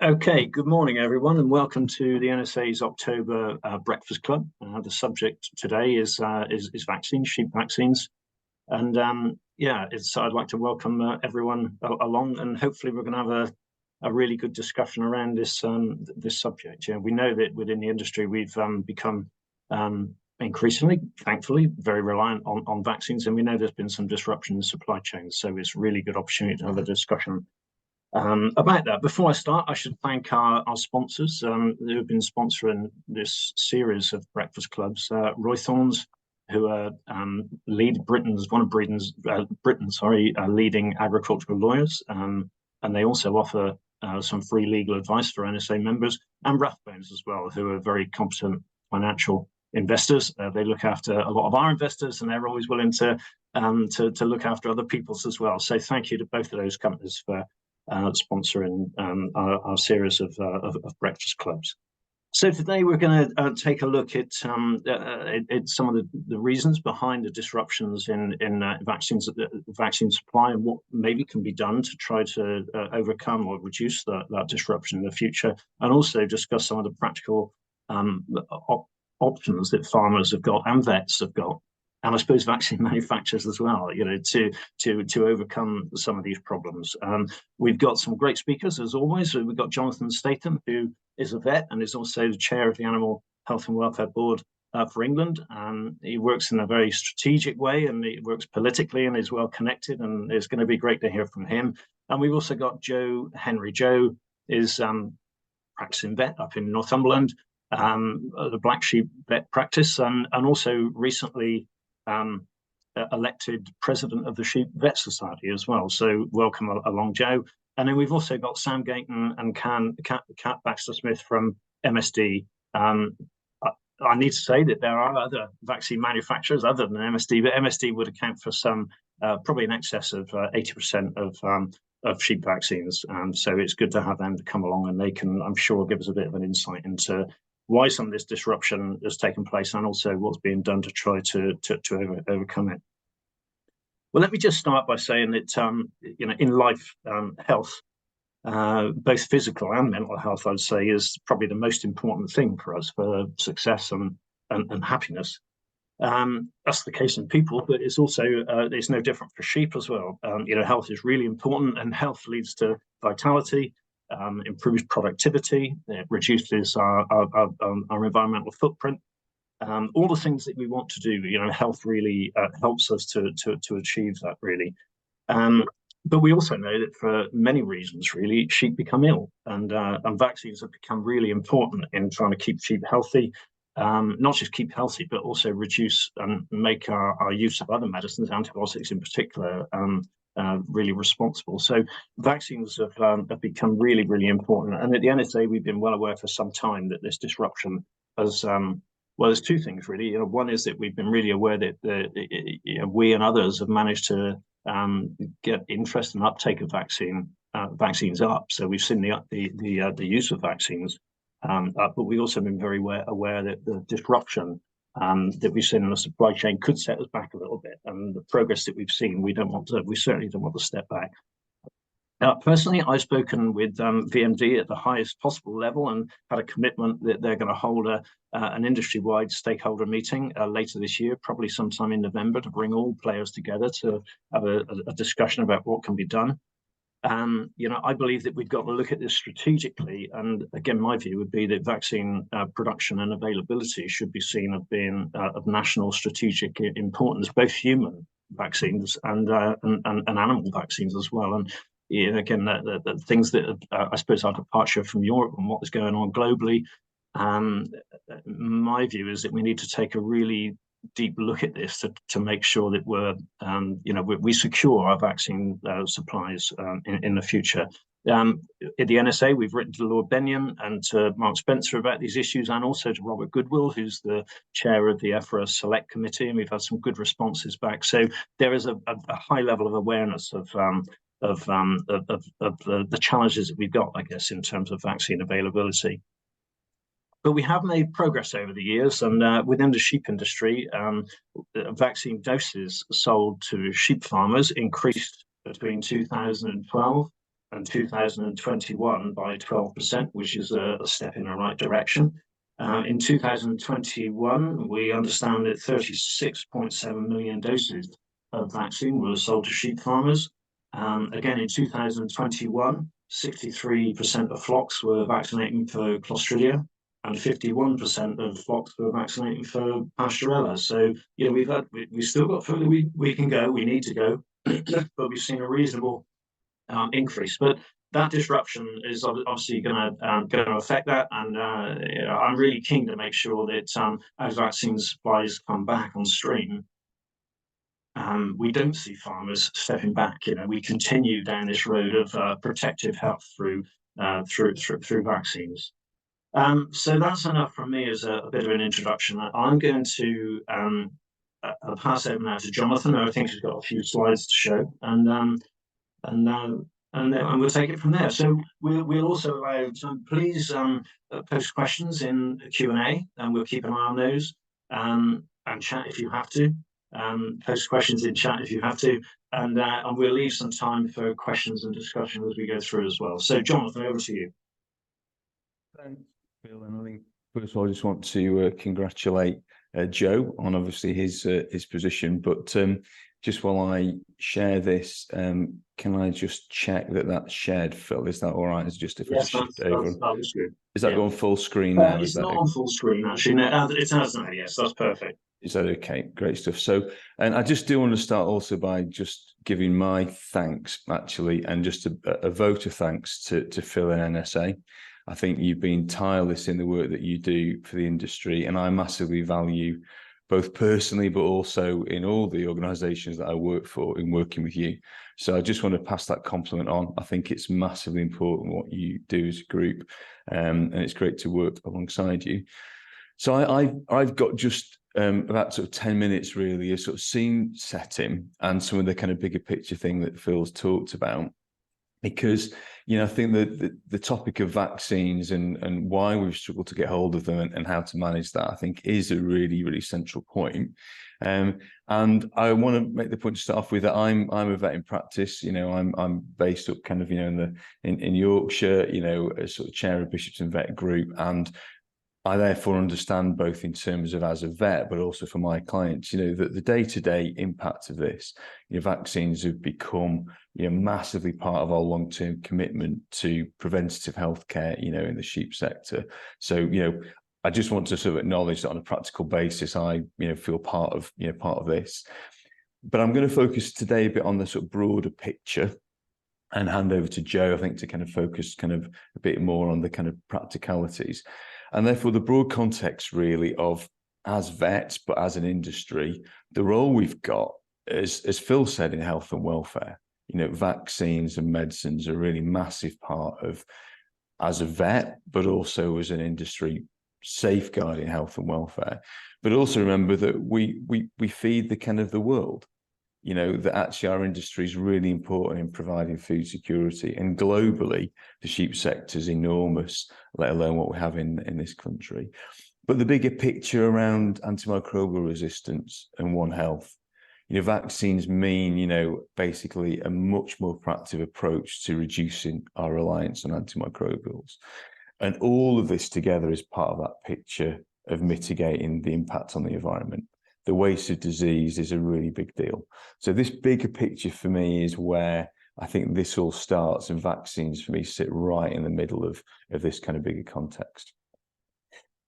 Okay, good morning, everyone, and welcome to the NSA's October Breakfast Club. The subject today is vaccines, sheep vaccines, and I'd like to welcome everyone along, and hopefully we're going to have a really good discussion around this subject. We know that within the industry we've become increasingly, thankfully, very reliant on vaccines, and we know there's been some disruption in the supply chain, so it's a really good opportunity to have a discussion about that. Before I start, I should thank our sponsors who have been sponsoring this series of breakfast clubs. Roy Thorns, who are one of Britain's leading agricultural lawyers, and they also offer some free legal advice for NSA members, and Rathbones as well, who are very competent financial investors. They look after a lot of our investors, and they're always willing to look after other people's as well. So thank you to both of those companies for sponsoring our series of breakfast clubs. So today we're going to take a look at some of the reasons behind the disruptions in vaccine supply, and what maybe can be done to try to overcome or reduce that disruption in the future, and also discuss some of the practical options that farmers have got and vets have got, and I suppose vaccine manufacturers as well, to overcome some of these problems. We've got some great speakers, as always. We've got Jonathan Statham, who is a vet and is also the chair of the Animal Health and Welfare Board for England. He works in a very strategic way, and he works politically and is well connected, and it's going to be great to hear from him. And we've also got Joe Henry. Joe is practicing vet up in Northumberland, the Black Sheep vet practice, and also recently elected president of the Sheep Vet Society as well. So welcome along, Joe. And then we've also got Sam Gayton and Kat Baxter-Smith from MSD. I need to say that there are other vaccine manufacturers other than MSD, but MSD would account for some, probably in excess of 80% of sheep vaccines. So it's good to have them to come along, and they can, I'm sure, give us a bit of an insight into why some of this disruption has taken place, and also what's being done to try to overcome it. Well, let me just start by saying that in life, health, both physical and mental health, I'd say, is probably the most important thing for us for success and happiness. That's the case in people, but it's also it's no different for sheep as well. Health is really important, and health leads to vitality, improves productivity, it reduces our environmental footprint. All the things that we want to do, health really helps us to achieve that, really. But we also know that for many reasons, really, sheep become ill, and vaccines have become really important in trying to keep sheep healthy. Not just keep healthy, but also reduce and make our use of other medicines, antibiotics in particular, really responsible. So vaccines have become really, really important. And at the NSA, we've been well aware for some time that this disruption has, there's two things, really. One is that we've been really aware that we and others have managed to get interest and uptake of vaccines up. So we've seen the use of vaccines up, but we've also been very aware that the disruption that we've seen in the supply chain could set us back a little bit, and the progress that we've seen, we certainly don't want to step back. Personally, I've spoken with VMD at the highest possible level and had a commitment that they're going to hold an industry-wide stakeholder meeting later this year, probably sometime in November, to bring all players together to have a discussion about what can be done. I believe that we've got to look at this strategically, and again, my view would be that vaccine production and availability should be seen as being of national strategic importance, both human vaccines and animal vaccines as well. And again, the things that I suppose our departure from Europe and what is going on globally, my view is that we need to take a really deep look at this to make sure that we secure our vaccine supplies in the future. At the NSA, we've written to Lord Benyon and to Mark Spencer about these issues, and also to Robert Goodwill, who's the chair of the EFRA Select Committee, and we've had some good responses back. So there is a high level of awareness of the challenges that we've got, I guess, in terms of vaccine availability. But we have made progress over the years, and within the sheep industry, vaccine doses sold to sheep farmers increased between 2012 and 2021 by 12%, which is a step in the right direction. In 2021, we understand that 36.7 million doses of vaccine were sold to sheep farmers. Again, in 2021, 63% of flocks were vaccinating for Clostridia, and 51% of flocks were vaccinating for Pasteurella. So, you know, we've still got further we can go. We need to go, but we've seen a reasonable increase. But that disruption is obviously going to affect that, and I'm really keen to make sure that as vaccine supplies come back on stream, we don't see farmers stepping back. You know, we continue down this road of protective health through vaccines. So that's enough from me as a bit of an introduction. I'm going to I'll pass over now to Jonathan, who I think has got a few slides to show, and then we'll take it from there. So we'll also allow, so please post questions in Q&A, and we'll keep an eye on those, and chat if you have to. Post questions in chat if you have to, and we'll leave some time for questions and discussion as we go through as well. So Jonathan, over to you. Thanks, Phil. And I think first of all, I just want to congratulate Joe on obviously his position, but just while I share this, can I just check that that's shared, Phil? Is that all right? It's just if I just shift over. That's good. Is that going full screen now? It's not on full screen actually. No, it has now. Yes, that's perfect. Is that okay? Great stuff. So, and I just do want to start also by just giving my thanks actually, and just a vote of thanks to Phil and NSA. I think you've been tireless in the work that you do for the industry, and I massively value both personally, but also in all the organisations that I work for in working with you. So I just want to pass that compliment on. I think it's massively important what you do as a group, and it's great to work alongside you. So I've got just about sort of 10 minutes really, a sort of scene setting and some of the kind of bigger picture thing that Phil's talked about. Because, you know, I think that the topic of vaccines and why we've struggled to get hold of them and how to manage that, I think is a really, really central point. And I want to make the point to start off with that I'm a vet in practice. You know, I'm based up kind of, you know, in Yorkshire, you know, as sort of chair of Bishops and Vet Group, and I therefore understand both in terms of as a vet, but also for my clients, you know, that the day-to-day impact of this, you know, vaccines have become, you know, massively part of our long-term commitment to preventative healthcare, you know, in the sheep sector. So, you know, I just want to sort of acknowledge that on a practical basis, I, you know, feel part of this. But I'm going to focus today a bit on the sort of broader picture and hand over to Joe, I think, to kind of focus kind of a bit more on the kind of practicalities. And therefore, the broad context really of, as vets, but as an industry, the role we've got, as Phil said, in health and welfare, you know, vaccines and medicines are a really massive part of, as a vet, but also as an industry, safeguarding health and welfare. But also remember that we feed the kind of the world. You know, that actually our industry is really important in providing food security. And globally, the sheep sector is enormous, let alone what we have in this country. But the bigger picture around antimicrobial resistance and One Health, you know, vaccines mean, you know, basically a much more proactive approach to reducing our reliance on antimicrobials. And all of this together is part of that picture of mitigating the impact on the environment. The waste of disease is a really big deal. So this bigger picture for me is where I think this all starts, and vaccines for me sit right in the middle of this kind of bigger context.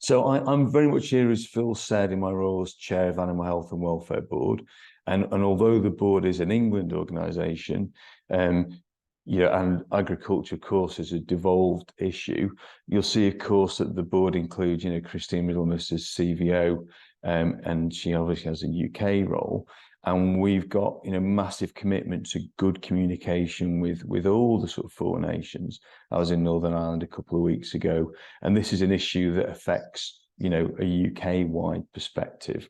So I'm very much here, as Phil said, in my role as chair of Animal Health and Welfare Board. And although the board is an England organisation, you know, and agriculture, of course, is a devolved issue, you'll see, of course, that the board includes, you know, Christine Middlemas as CVO, and she obviously has a UK role. And we've got, you know, massive commitment to good communication with all the sort of 4 nations. I was in Northern Ireland a couple of weeks ago, and this is an issue that affects, you know, a UK-wide perspective.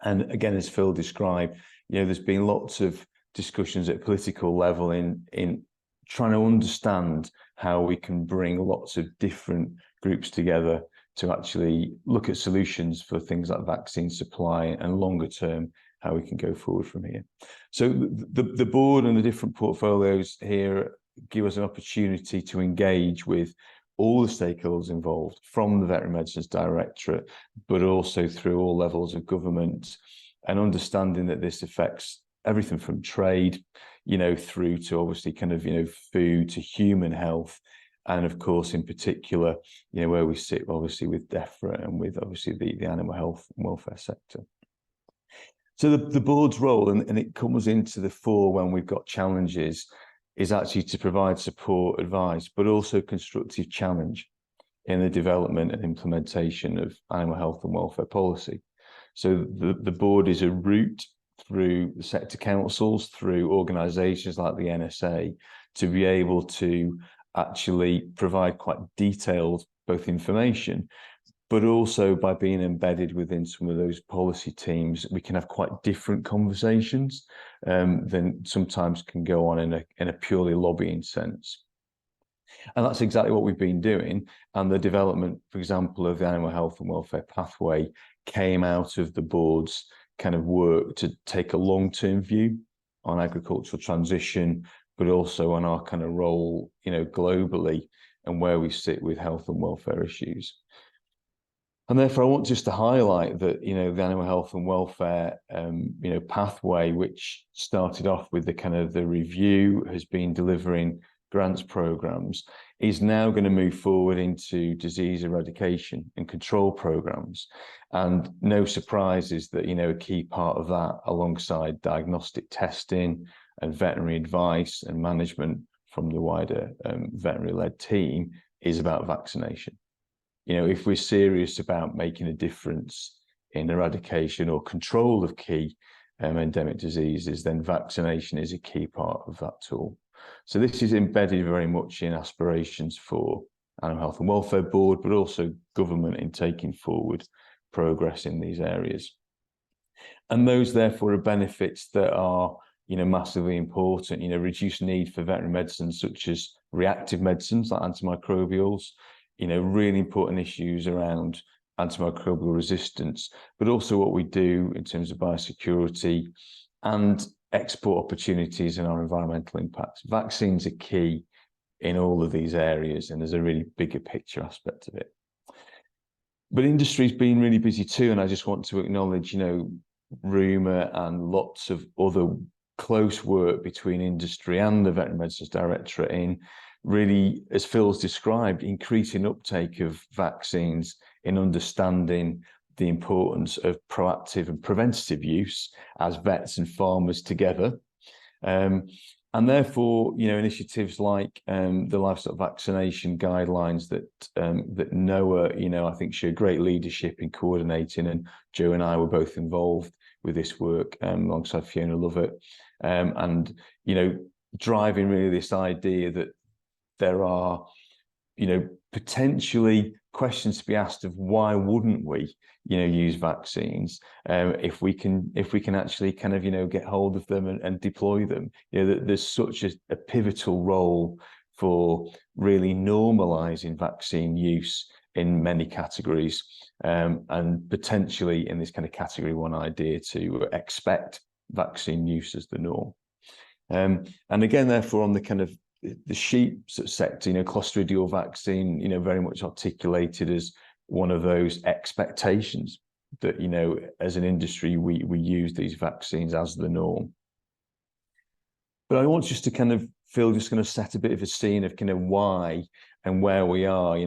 And again, as Phil described, you know, there's been lots of discussions at political level in trying to understand how we can bring lots of different groups together to actually look at solutions for things like vaccine supply and longer term, how we can go forward from here. So the board and the different portfolios here, give us an opportunity to engage with all the stakeholders involved, from the Veterinary Medicines Directorate, but also through all levels of government, and understanding that this affects everything from trade, through to obviously kind of, food to human health. And of course, in particular, where we sit obviously with DEFRA and with obviously the animal health and welfare sector. So the board's role, and it comes into the fore when we've got challenges, is actually to provide support, advice, but also constructive challenge in the development and implementation of animal health and welfare policy. So the board is a route through the sector councils, through organisations like the NSA, to be able to actually provide quite detailed both information, but also by being embedded within some of those policy teams, we can have quite different conversations than sometimes can go on in a purely lobbying sense. And that's exactly what we've been doing. And the development, for example, of the animal health and welfare pathway came out of the board's kind of work to take a long-term view on agricultural transition, but also on our kind of role, globally, and where we sit with health and welfare issues. And therefore, I want just to highlight that, the animal health and welfare, pathway, which started off with the review, has been delivering grants programs, is now going to move forward into disease eradication and control programs. And no surprises that, a key part of that, alongside diagnostic testing and veterinary advice and management from the wider veterinary-led team, is about vaccination. If we're serious about making a difference in eradication or control of key endemic diseases, then vaccination is a key part of that tool. So this is embedded very much in aspirations for Animal Health and Welfare Board, but also government in taking forward progress in these areas. And those, therefore, are benefits that are, massively important. Reduced need for veterinary medicines such as reactive medicines like antimicrobials, really important issues around antimicrobial resistance, but also what we do in terms of biosecurity and export opportunities and our environmental impacts. Vaccines are key in all of these areas, and there's a really bigger picture aspect of it. But industry's been really busy too, and I just want to acknowledge, rumour and lots of other close work between industry and the Veterinary Medicines Directorate in really, as Phil's described, increasing uptake of vaccines, in understanding the importance of proactive and preventative use as vets and farmers together. And therefore, initiatives like the livestock vaccination guidelines that NOAA, I think showed great leadership in coordinating, and Joe and I were both involved with this work alongside Fiona Lovett, and driving really this idea that there are, potentially questions to be asked of why wouldn't we, use vaccines if we can actually kind of, get hold of them and deploy them. There's such a pivotal role for really normalising vaccine use in many categories, and potentially in this kind of category 1 idea to expect vaccine use as the norm. And again, therefore, on the kind of the sheep sector, clostridial vaccine, very much articulated as one of those expectations that, as an industry, we use these vaccines as the norm. But I want just to kind of, Phil, just going to set a bit of a scene of kind of why and where we are.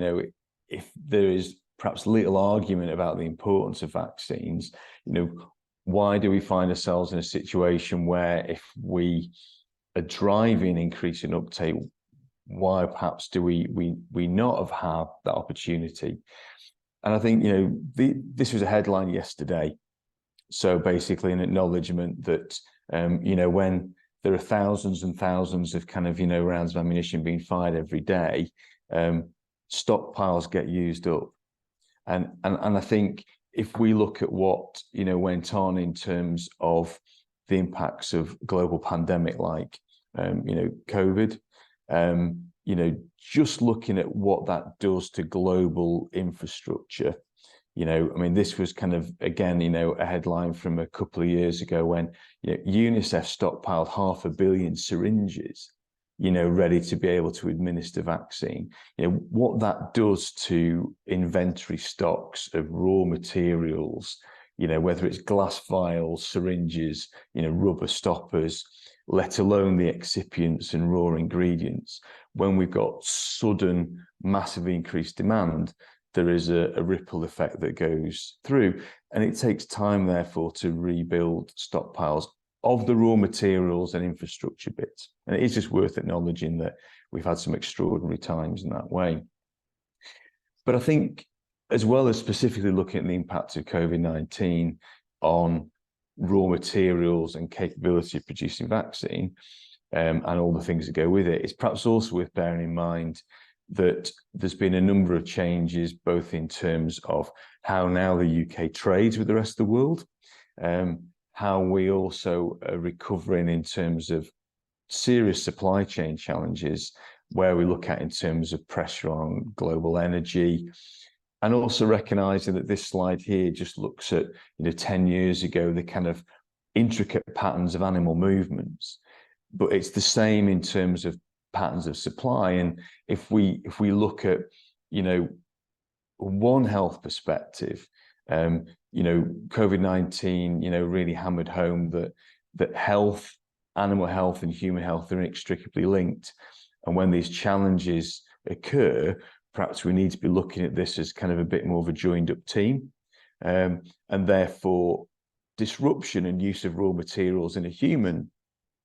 If there is perhaps little argument about the importance of vaccines, why do we find ourselves in a situation where, if we are driving increasing uptake, why perhaps do we not have had that opportunity? And I think, this was a headline yesterday. So basically an acknowledgement that, when there are thousands and thousands of kind of, rounds of ammunition being fired every day, stockpiles get used up. And I think if we look at what, went on in terms of the impacts of global pandemic like, COVID, just looking at what that does to global infrastructure, this was kind of, again, a headline from a couple of years ago when, UNICEF stockpiled 500 million syringes, ready to be able to administer vaccine. What that does to inventory stocks of raw materials, whether it's glass vials, syringes, rubber stoppers, let alone the excipients and raw ingredients. When we've got sudden, massively increased demand, there is a ripple effect that goes through, and it takes time, therefore, to rebuild stockpiles of the raw materials and infrastructure bits. And it is just worth acknowledging that we've had some extraordinary times in that way. But I think, as well as specifically looking at the impact of COVID-19 on raw materials and capability of producing vaccine, and all the things that go with it, it's perhaps also worth bearing in mind that there's been a number of changes, both in terms of how now the UK trades with the rest of the world, how we also are recovering in terms of serious supply chain challenges, where we look at in terms of pressure on global energy, and also recognizing that this slide here just looks at 10 years ago, the kind of intricate patterns of animal movements, but it's the same in terms of patterns of supply. And if we look at one health perspective, COVID-19 really hammered home that health, animal health and human health are inextricably linked, and when these challenges occur, perhaps we need to be looking at this as kind of a bit more of a joined up team, and therefore disruption and use of raw materials in a human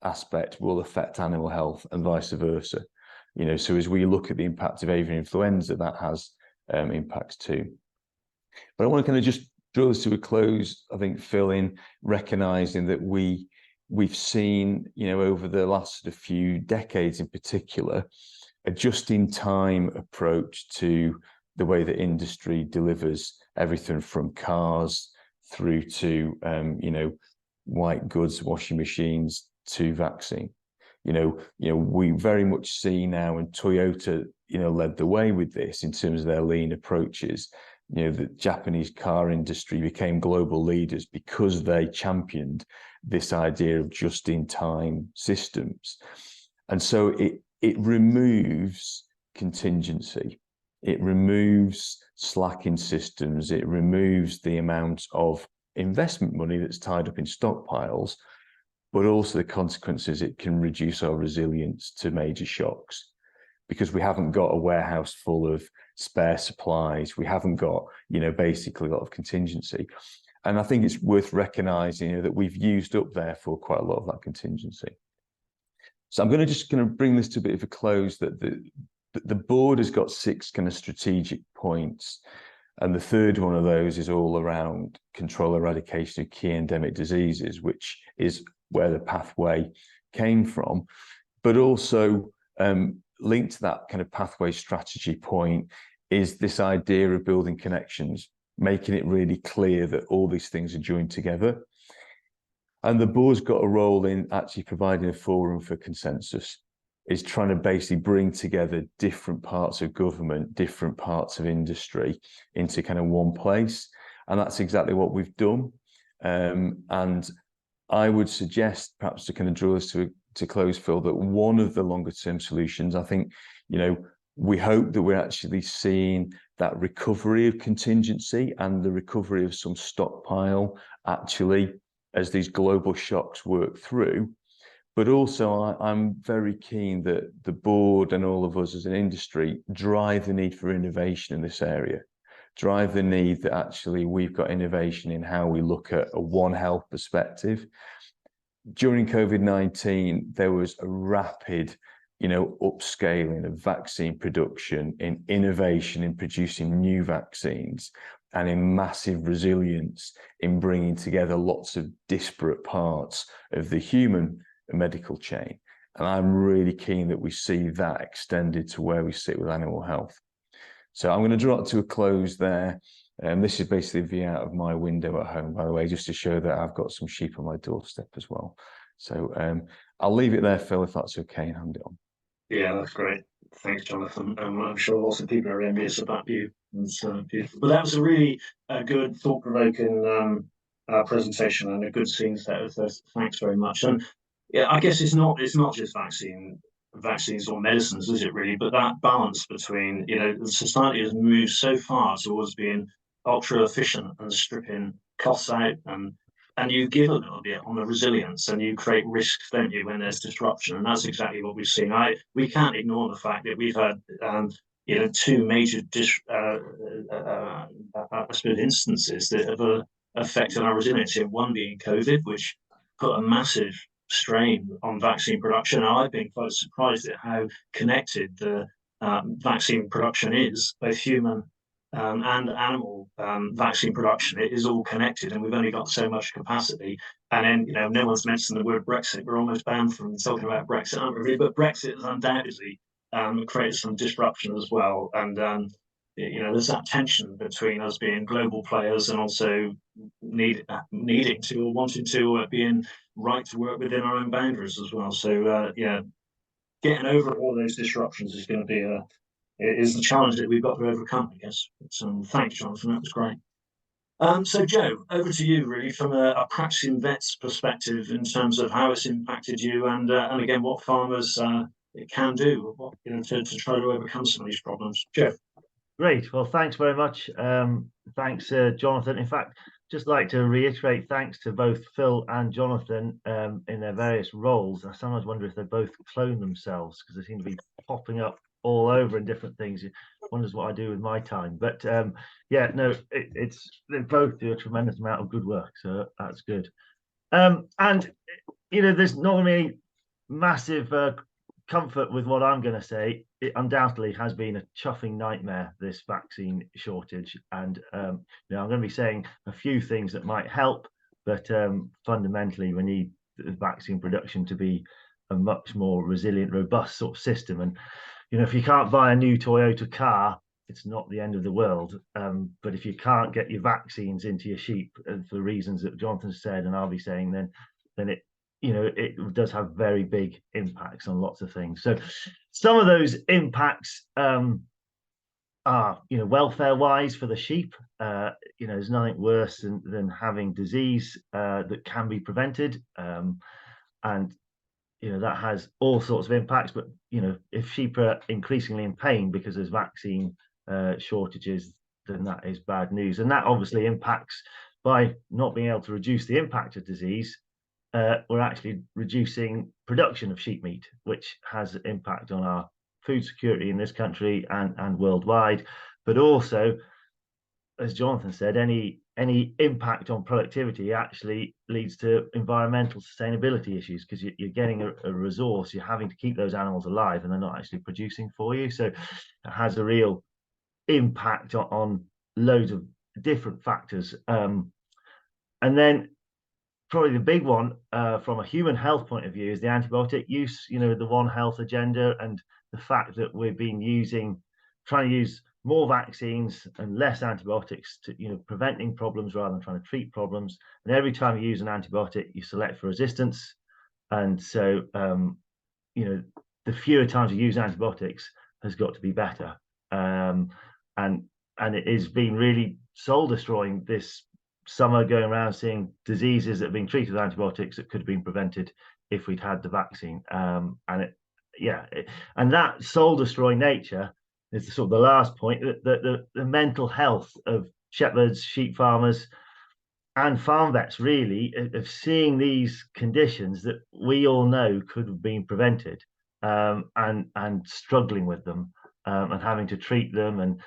aspect will affect animal health and vice versa. So as we look at the impact of avian influenza, that has impacts too. But I want to kind of just draw this to a close, I think, Phil, in recognizing that we've seen, over the last few decades in particular, a just-in-time approach to the way that industry delivers everything from cars through to, white goods, washing machines, to vaccine. We very much see now, and Toyota, led the way with this in terms of their lean approaches. The Japanese car industry became global leaders because they championed this idea of just-in-time systems. And so it removes contingency. It removes slack in systems. It removes the amount of investment money that's tied up in stockpiles, but also the consequences. It can reduce our resilience to major shocks, because we haven't got a warehouse full of spare supplies. We haven't got, basically a lot of contingency. And I think it's worth recognizing that we've used up, therefore, quite a lot of that contingency. So I'm going to bring this to a bit of a close, that the board has got 6 kind of strategic points. And the third one of those is all around control eradication of key endemic diseases, which is where the pathway came from. But also linked to that kind of pathway strategy point is this idea of building connections, making it really clear that all these things are joined together. And the board's got a role in actually providing a forum for consensus, is trying to basically bring together different parts of government, different parts of industry into kind of one place. And that's exactly what we've done. And I would suggest, perhaps to kind of draw us to close, Phil, that one of the longer term solutions, I think, we hope that we're actually seeing that recovery of contingency and the recovery of some stockpile actually as these global shocks work through. But also I'm very keen that the board and all of us as an industry drive the need for innovation in this area, drive the need that actually we've got innovation in how we look at a One Health perspective. During COVID-19, there was a rapid, upscaling of vaccine production, in innovation in producing new vaccines, and in massive resilience in bringing together lots of disparate parts of the human medical chain. And I'm really keen that we see that extended to where we sit with animal health. So I'm going to draw it to a close there. And this is basically a view out of my window at home, by the way, just to show that I've got some sheep on my doorstep as well. So I'll leave it there, Phil, if that's okay, and hand it on. Yeah, that's great. Thanks, Jonathan. I'm sure lots of people are envious about you. It's beautiful. But that was a really good, thought-provoking presentation and a good scene set. So thanks very much. And yeah, I guess it's not just vaccine vaccines or medicines, is it really? But that balance between, the society has moved so far towards being ultra efficient and stripping costs out, and you give a little bit on the resilience, and you create risks, don't you, when there's disruption? And that's exactly what we've seen. We can't ignore the fact that we've had two major I suppose instances that have affected our resilience. One being COVID, which put a massive strain on vaccine production. I've been quite surprised at how connected the vaccine production is, both human and animal vaccine production. It is all connected, and we've only got so much capacity. And then, no one's mentioned the word Brexit. We're almost banned from talking about Brexit, aren't we? Really? But Brexit has undoubtedly created some disruption as well. And there's that tension between us being global players and also needing to or wanting to being right to work within our own boundaries as well. So getting over all those disruptions is going to be is the challenge that we've got to overcome, I guess. Thanks, Jonathan. That was great. So, Joe, over to you, really, from a practicing vet's perspective in terms of how it's impacted you, and again, what farmers can do, to try to overcome some of these problems. Joe. Great. Well, thanks very much. Thanks, Jonathan. In fact, just like to reiterate thanks to both Phil and Jonathan in their various roles. I sometimes wonder if they both clone themselves, because they seem to be popping up all over in different things. It wonders what I do with my time. But yeah, no, they both do a tremendous amount of good work, so that's good. And there's not going to be massive comfort with what I'm going to say. It undoubtedly has been a chuffing nightmare, this vaccine shortage, and I'm going to be saying a few things that might help, but fundamentally we need the vaccine production to be a much more resilient, robust sort of system. And if you can't buy a new Toyota car, it's not the end of the world, but if you can't get your vaccines into your sheep for reasons that Jonathan said and I'll be saying, then it does have very big impacts on lots of things. So some of those impacts are, welfare-wise for the sheep. There's nothing worse than having disease that can be prevented, and that has all sorts of impacts. But if sheep are increasingly in pain because there's vaccine shortages, then that is bad news, and that obviously impacts by not being able to reduce the impact of disease. We're actually reducing production of sheep meat, which has an impact on our food security in this country and worldwide. But also, as Jonathan said, any impact on productivity actually leads to environmental sustainability issues, because you're getting a resource, you're having to keep those animals alive, and they're not actually producing for you. So it has a real impact on loads of different factors. And then probably the big one from a human health point of view is the antibiotic use, the One Health agenda, and the fact that we've been trying to use more vaccines and less antibiotics to, preventing problems rather than trying to treat problems. And every time you use an antibiotic, you select for resistance. And so, the fewer times you use antibiotics has got to be better. And it has been really soul destroying this summer, going around seeing diseases that have been treated with antibiotics that could have been prevented if we'd had the vaccine. And that soul destroying nature is sort of the last point, that the mental health of shepherds, sheep farmers and farm vets, really, of seeing these conditions that we all know could have been prevented, and struggling with them, and having to treat them, and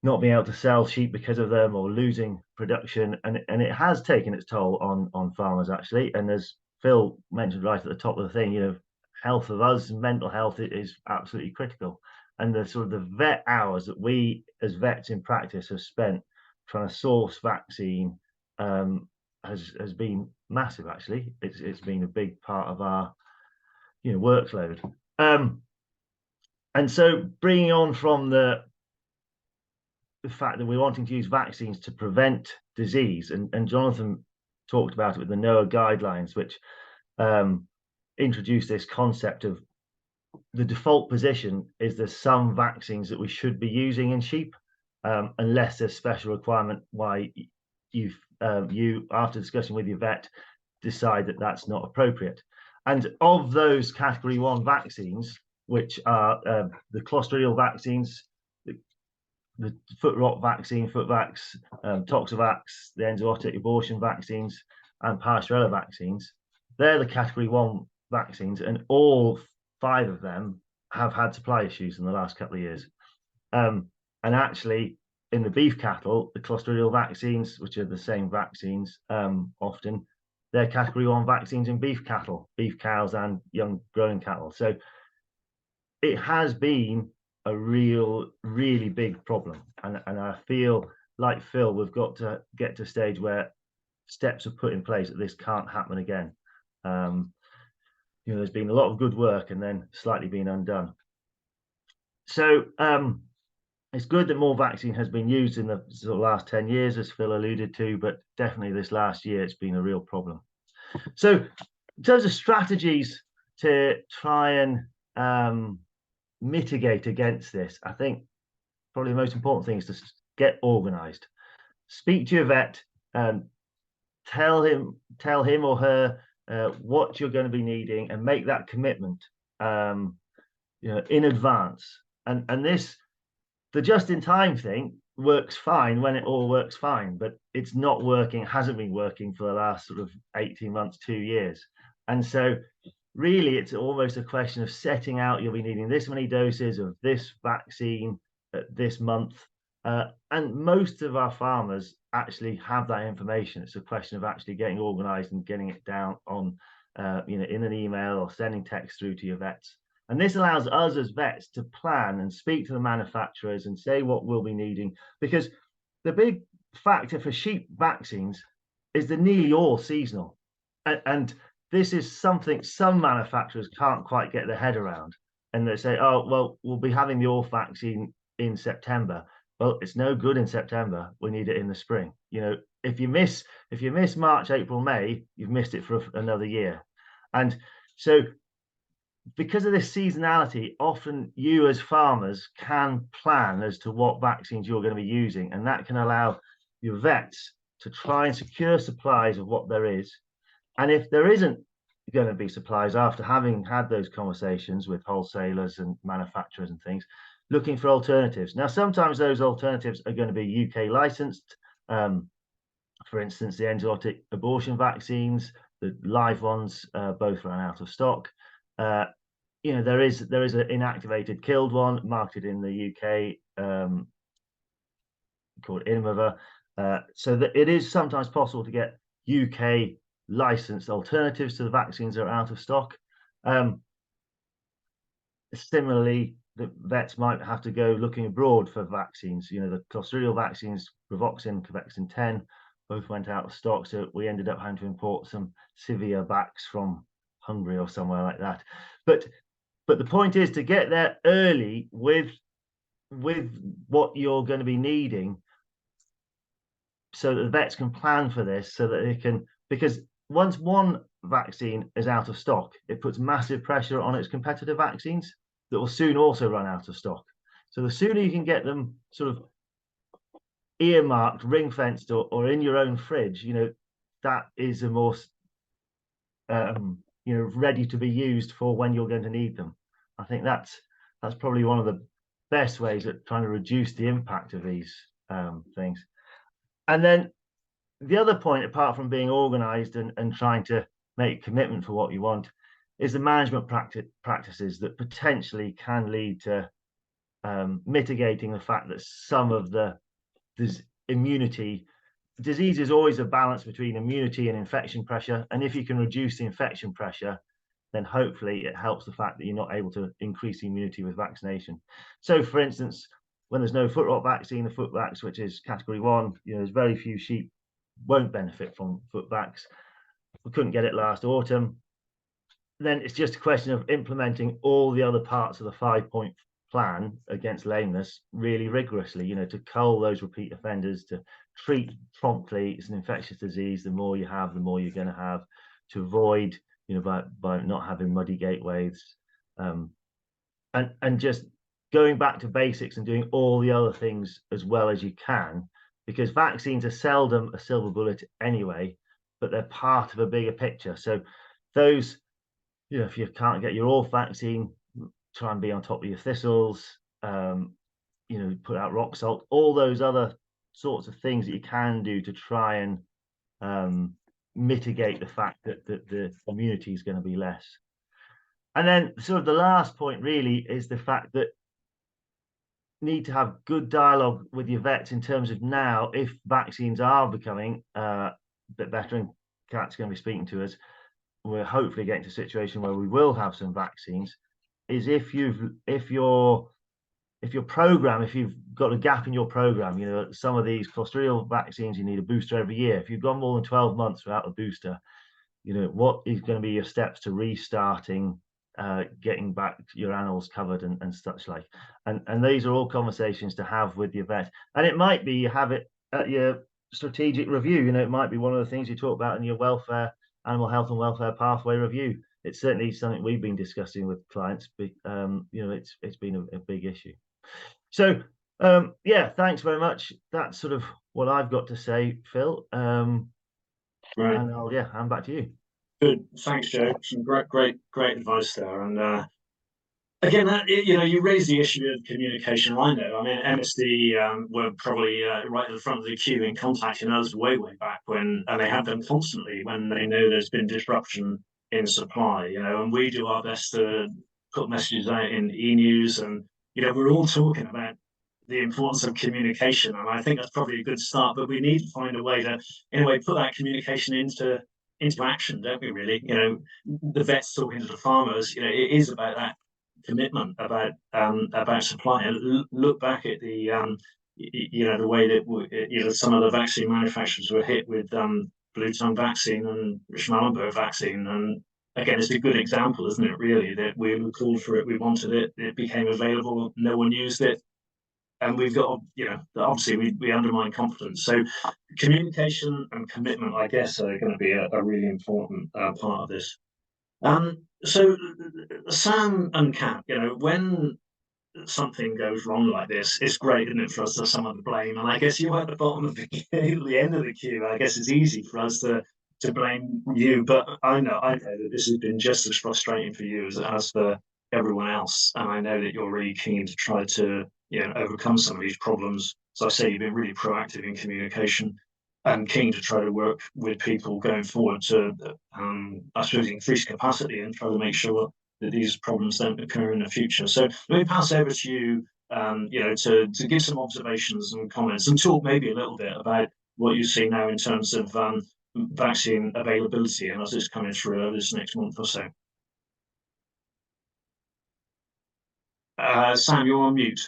not being able to sell sheep because of them, or losing production, and it has taken its toll on farmers, actually. And as Phil mentioned right at the top of the thing, health of us, mental health is absolutely critical. And the sort of the vet hours that we as vets in practice have spent trying to source vaccine has been massive. Actually, it's been a big part of our workload. And so bringing on from the fact that we're wanting to use vaccines to prevent disease, and Jonathan talked about it with the NOAA guidelines, which introduced this concept of the default position is there's some vaccines that we should be using in sheep, unless there's special requirement why you after discussing with your vet decide that that's not appropriate. And of those category 1 vaccines, which are the clostridial vaccines, the foot rot vaccine, Footvax, Toxovax, the enzootic abortion vaccines, and Pasteurella vaccines, they're the category 1 vaccines, and all 5 of them have had supply issues in the last couple of years. And actually, in the beef cattle, the clostridial vaccines, which are the same vaccines, often they're category 1 vaccines in beef cattle, beef cows, and young growing cattle. So it has been a really big problem, and I feel like Phil, we've got to get to a stage where steps are put in place that this can't happen again. There's been a lot of good work and then slightly been undone. So it's good that more vaccine has been used in the sort of last 10 years, as Phil alluded to, but definitely this last year it's been a real problem. So in terms of strategies to try and mitigate against this, I think probably the most important thing is to get organized. Speak to your vet, tell him or her what you're going to be needing, and make that commitment in advance. And this, the just-in-time thing works fine when it all works fine, but it's not working, hasn't been working for the last sort of 18 months, 2 years. And so really it's almost a question of setting out, you'll be needing this many doses of this vaccine this month. And most of our farmers actually have that information. It's a question of actually getting organized and getting it down on, in an email or sending text through to your vets. And this allows us as vets to plan and speak to the manufacturers and say what we'll be needing, because the big factor for sheep vaccines is they're nearly all seasonal. And this is something some manufacturers can't quite get their head around. And they say, oh, well, we'll be having the Orf vaccine in September. Well, it's no good in September. We need it in the spring. If you miss March, April, May, you've missed it for another year. And so because of this seasonality, often you as farmers can plan as to what vaccines you're going to be using, and that can allow your vets to try and secure supplies of what there is. And if there isn't going to be supplies, after having had those conversations with wholesalers and manufacturers and things, looking for alternatives. Now, sometimes those alternatives are going to be UK licensed. For instance, the enzootic abortion vaccines, the live ones, both ran out of stock. There is an inactivated killed one marketed in the UK called Inmova. So that it is sometimes possible to get UK licensed alternatives to the vaccines that are out of stock. Similarly, the vets might have to go looking abroad for vaccines. The clostridial vaccines, Rivoxin, Covexin 10, both went out of stock. So we ended up having to import some Civia backs from Hungary or somewhere like that. But the point is to get there early with what you're going to be needing, so that the vets can plan for this, so that they can, because once one vaccine is out of stock, it puts massive pressure on its competitor vaccines that will soon also run out of stock. So the sooner you can get them sort of earmarked, ring-fenced, or in your own fridge, that is the more ready to be used for when you're going to need them. I think that's probably one of the best ways at trying to reduce the impact of these things. And then the other point, apart from being organized and trying to make commitment for what you want, is the management practices that potentially can lead to mitigating the fact that some of this immunity, disease is always a balance between immunity and infection pressure. And if you can reduce the infection pressure, then hopefully it helps the fact that you're not able to increase the immunity with vaccination. So for instance, when there's no foot rot vaccine, the Footvax, which is category 1, there's very few sheep won't benefit from Footvax. We couldn't get it last autumn. Then it's just a question of implementing all the other parts of the 5-point plan against lameness really rigorously, to cull those repeat offenders, to treat promptly. It's an infectious disease. The more you have, the more you're going to have, to avoid, by not having muddy gateways, and just going back to basics and doing all the other things as well as you can, because vaccines are seldom a silver bullet anyway, but they're part of a bigger picture. So those you know, if you can't get your Orth vaccine, try and be on top of your thistles. You know, put out rock salt, all those other sorts of things that you can do to try and mitigate the fact that the immunity is going to be less. And then sort of the last point really is the fact that need to have good dialogue with your vets in terms of now, if vaccines are becoming a bit better, and Kat's going to be speaking to us, we're hopefully getting to a situation where we will have some vaccines, is if your program, if you've got a gap in your program, you know, some of these clostridial vaccines, you need a booster every year. If you've gone more than 12 months without a booster, you know, what is going to be your steps to restarting, getting back your animals covered and such like. And these are all conversations to have with your vet. And it might be you have it at your strategic review. You know, it might be one of the things you talk about in your welfare, animal health and welfare pathway review. It's certainly something we've been discussing with clients. But, you know, it's been a big issue. So yeah, thanks very much. That's sort of what I've got to say, Phil. Right. And yeah, hand back to you. Good, thanks, Joe. Some great advice there. And again, you know, you raise the issue of communication. I know. I mean, MSD were probably right at the front of the queue in contacting us way back when, and they have done constantly when they know there's been disruption in supply. You know, and we do our best to put messages out in e-news, and you know, we're all talking about the importance of communication, and I think that's probably a good start. But we need to find a way to, in a way, put that communication into action, don't we? Really, you know, the vets talking to the farmers. You know, it is about that commitment about supply. And look back at the you know, the way that you know, some of the vaccine manufacturers were hit with blue tongue vaccine and Schmallenberg vaccine, and again, it's a good example, isn't it? Really, that we called for it, we wanted it, it became available, no one used it, and we've got, you know, obviously we undermine confidence. So communication and commitment, I guess, are going to be a really important part of this. So Sam and Kat, you know, when something goes wrong like this, it's great, isn't it, for us to have some of the blame? And I guess you're at the bottom of the queue, the end of the queue. I guess it's easy for us to blame you, but I know that this has been just as frustrating for you as for everyone else. And I know that you're really keen to try to, you know, overcome some of these problems. So I say you've been really proactive in communication and keen to try to work with people going forward to, I suppose, increase capacity and try to make sure that these problems don't occur in the future. So let me pass over to you, you know, to give some observations and comments, and talk maybe a little bit about what you see now in terms of vaccine availability and as it's coming through over this next month or so. Sam, you're on mute.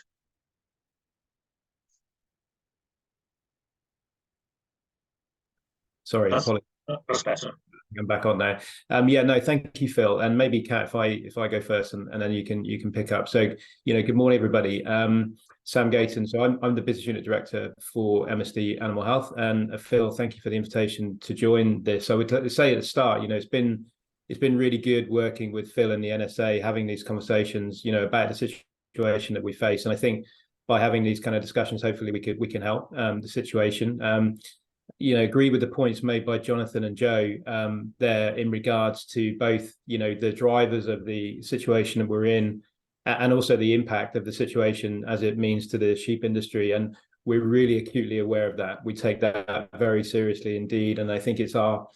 Sorry, that's better. I'm back on now. Yeah, no, thank you, Phil. And maybe Kat, if I go first, and then you can pick up. So, you know, good morning, everybody. Sam Gayton. So I'm the business unit director for MSD Animal Health. And Phil, thank you for the invitation to join this. I would say at the start, you know, it's been really good working with Phil and the NSA, having these conversations, you know, about the situation that we face. And I think by having these kind of discussions, hopefully we can help the situation. You know, agree with the points made by Jonathan and Joe there in regards to both, you know, the drivers of the situation that we're in, and also the impact of the situation as it means to the sheep industry. And we're really acutely aware of that. We take that very seriously indeed. And I think it's our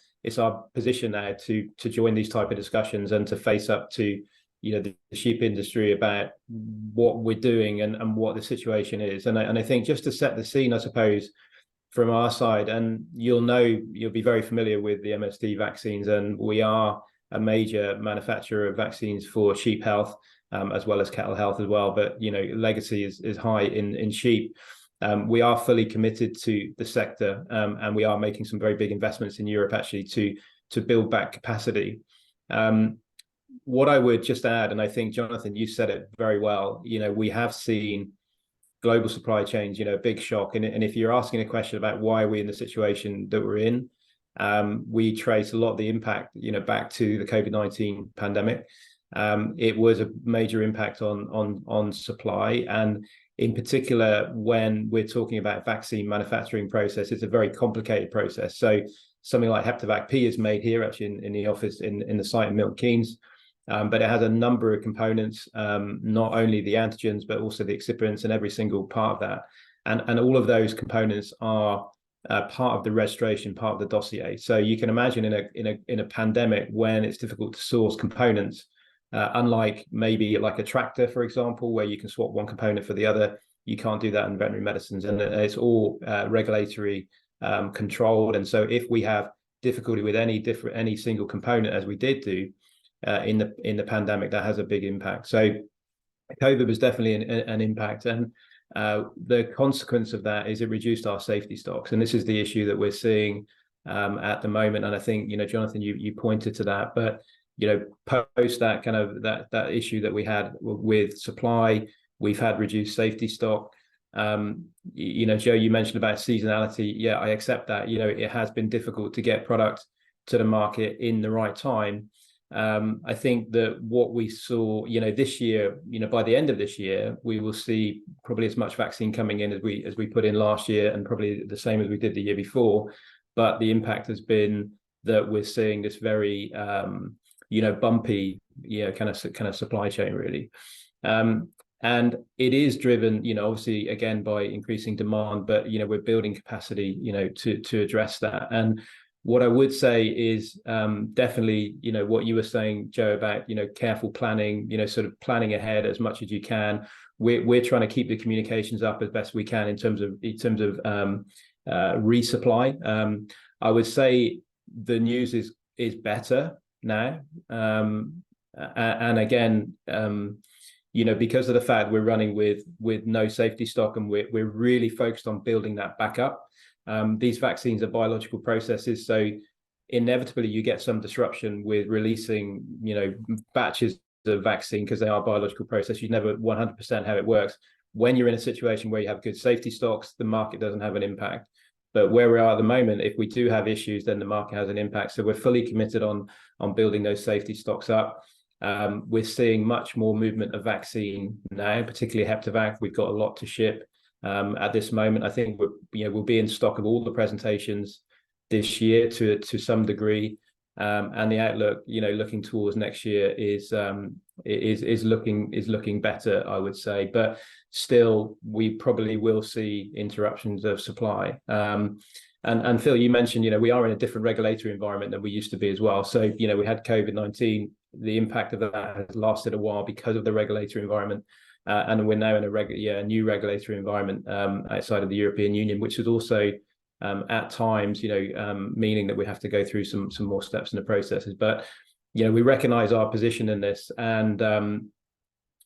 position now to join these type of discussions and to face up to, you know, the sheep industry about what we're doing and what the situation is. And I think just to set the scene, I suppose, from our side, and you'll be very familiar with the MSD vaccines, and we are a major manufacturer of vaccines for sheep health, as well as cattle health as well. But, you know, legacy is high in sheep. We are fully committed to the sector, and we are making some very big investments in Europe actually to build back capacity. What I would just add, and I think, Jonathan, you said it very well, you know, we have seen global supply chains, you know, big shock. And if you're asking a question about why are we in the situation that we're in, we trace a lot of the impact, you know, back to the COVID-19 pandemic. It was a major impact on supply, and in particular, when we're talking about vaccine manufacturing process, it's a very complicated process. So something like Heptavac P is made here actually in the office in the site in Milton Keynes. but it has a number of components, not only the antigens, but also the excipients and every single part of that. And all of those components are part of the registration, part of the dossier. So you can imagine in a pandemic when it's difficult to source components, unlike maybe like a tractor, for example, where you can swap one component for the other, you can't do that in veterinary medicines, and it's all regulatory controlled. And so if we have difficulty with any single component, as we did do in the pandemic, that has a big impact. So COVID was definitely an impact, and the consequence of that is it reduced our safety stocks, and this is the issue that we're seeing at the moment. And I think, you know, Jonathan, you pointed to that, but you know, post that kind of that issue that we had with supply, we've had reduced safety stock. You know, Joe, you mentioned about seasonality. Yeah, I accept that. You know, it has been difficult to get product to the market in the right time. I think that what we saw, you know, this year, you know, by the end of this year, we will see probably as much vaccine coming in as we put in last year, and probably the same as we did the year before. But the impact has been that we're seeing this very, you know, bumpy, you know, kind of supply chain really. And it is driven, you know, obviously again by increasing demand, but you know, we're building capacity, you know, to address that. And what I would say is definitely, you know, what you were saying, Joe, about, you know, careful planning, you know, sort of planning ahead as much as you can. We're trying to keep the communications up as best we can in terms of resupply. I would say the news is better now, and again, you know, because of the fact we're running with no safety stock, and we're really focused on building that back up. These vaccines are biological processes, so inevitably you get some disruption with releasing, you know, batches of vaccine because they are biological process. You never 100% how it works. When you're in a situation where you have good safety stocks, the market doesn't have an impact. But where we are at the moment, if we do have issues, then the market has an impact. So we're fully committed on building those safety stocks up. We're seeing much more movement of vaccine now, particularly Heptavac. We've got a lot to ship at this moment. I think we'll be in stock of all the presentations this year to some degree, and the outlook, you know, looking towards next year is looking better, I would say. But still, we probably will see interruptions of supply. And Phil, you mentioned, you know, we are in a different regulatory environment than we used to be as well. So, you know, we had COVID-19. The impact of that has lasted a while because of the regulatory environment. And we're now in a new regulatory environment outside of the European Union, which is also at times, you know, meaning that we have to go through some more steps in the processes. But, you know, we recognize our position in this, and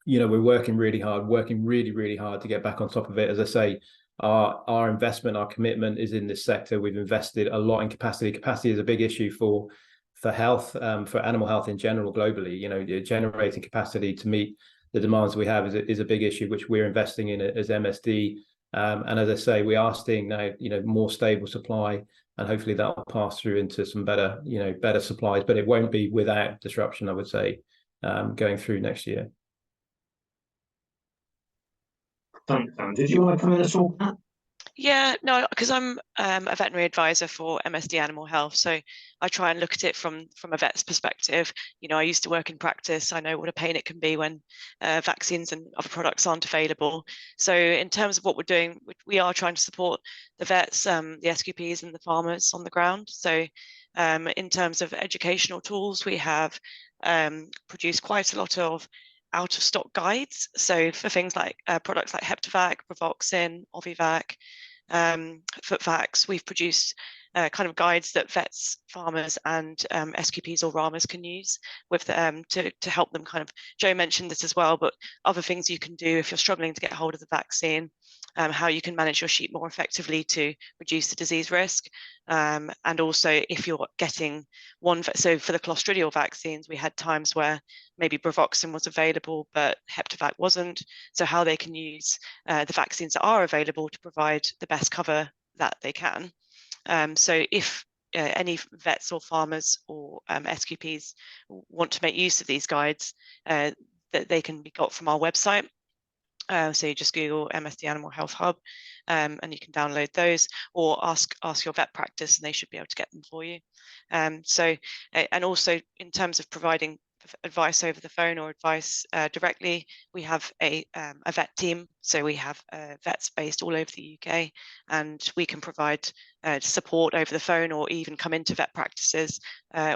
you know, we're working really hard to get back on top of it. As I say, our investment, our commitment is in this sector. We've invested a lot in capacity. Capacity is a big issue for health, for animal health in general globally. You know, generating capacity to meet the demands we have is a big issue, which we're investing in as MSD. And as I say, we are seeing now, you know, more stable supply, and hopefully that will pass through into some better supplies. But it won't be without disruption, I would say, going through next year. Thanks, Dan. Did you want to come in at all, Pat? Yeah, no, because I'm a veterinary advisor for MSD Animal Health, so I try and look at it from a vet's perspective. You know, I used to work in practice. I know what a pain it can be when vaccines and other products aren't available. So in terms of what we're doing, we are trying to support the vets, the SQPs and the farmers on the ground. So in terms of educational tools, we have produced quite a lot of out of stock guides. So for things like products like Heptavac, Bravoxin, Ovivac, Footvax, we've produced kind of guides that vets, farmers and SQPs or RAMAs can use with to help them kind of, Joe mentioned this as well, but other things you can do if you're struggling to get hold of the vaccine, how you can manage your sheep more effectively to reduce the disease risk. And also if you're getting one, so for the clostridial vaccines, we had times where maybe Bravoxin was available, but Heptavac wasn't. So how they can use the vaccines that are available to provide the best cover that they can. So if any vets or farmers or SQPs want to make use of these guides, that they can be got from our website. So you just Google MSD Animal Health Hub, and you can download those, or ask your vet practice, and they should be able to get them for you. So, and also in terms of providing advice over the phone or advice directly, we have a vet team. So we have vets based all over the UK, and we can provide support over the phone, or even come into vet practices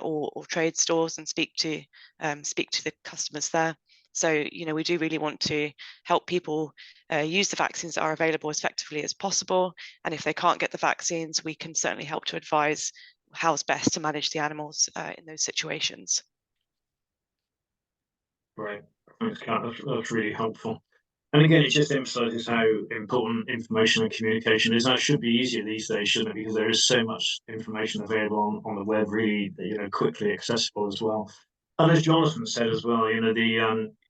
or trade stores and speak to the customers there. So, you know, we do really want to help people use the vaccines that are available as effectively as possible. And if they can't get the vaccines, we can certainly help to advise how's best to manage the animals in those situations. Right. Thanks, Kat. That's really helpful. And again, it just emphasizes how important information and communication is. That should be easier these days, shouldn't it? Because there is so much information available on the web, really, you know, quickly accessible as well. And as Jonathan said as well, you know,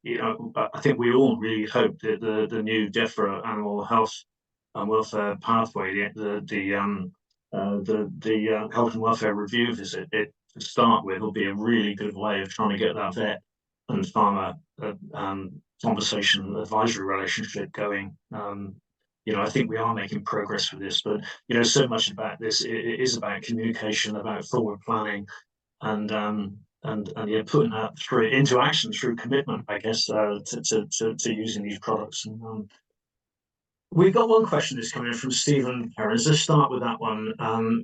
you know, I think we all really hope that the new DEFRA animal health and welfare pathway, the health and welfare review visit, it to start with, will be a really good way of trying to get that vet and farmer conversation advisory relationship going. You know, I think we are making progress with this, but you know, so much about this it is about communication, about forward planning, and yeah, putting that through into action through commitment, I guess, to using these products. And we've got one question that's coming in from Stephen Perrins. Let's start with that one.